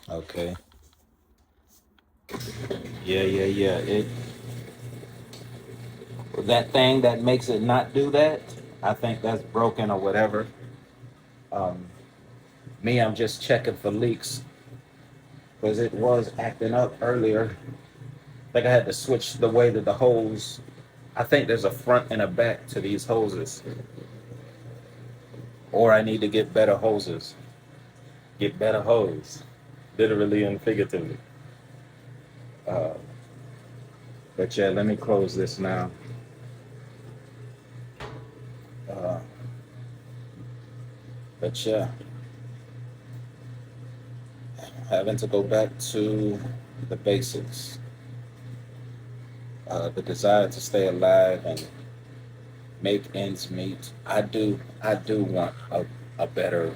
Okay. Yeah. That thing that makes it not do that, I think that's broken or whatever. Um, I'm just checking for leaks because it was acting up earlier. I think I had to switch the way that the hose. I think there's a front and a back to these hoses, or I need to get better hoses. Get better hose, literally and figuratively. Uh, but yeah, let me close this now. Uh, but yeah, having to go back to the basics, the desire to stay alive and make ends meet. I do want a better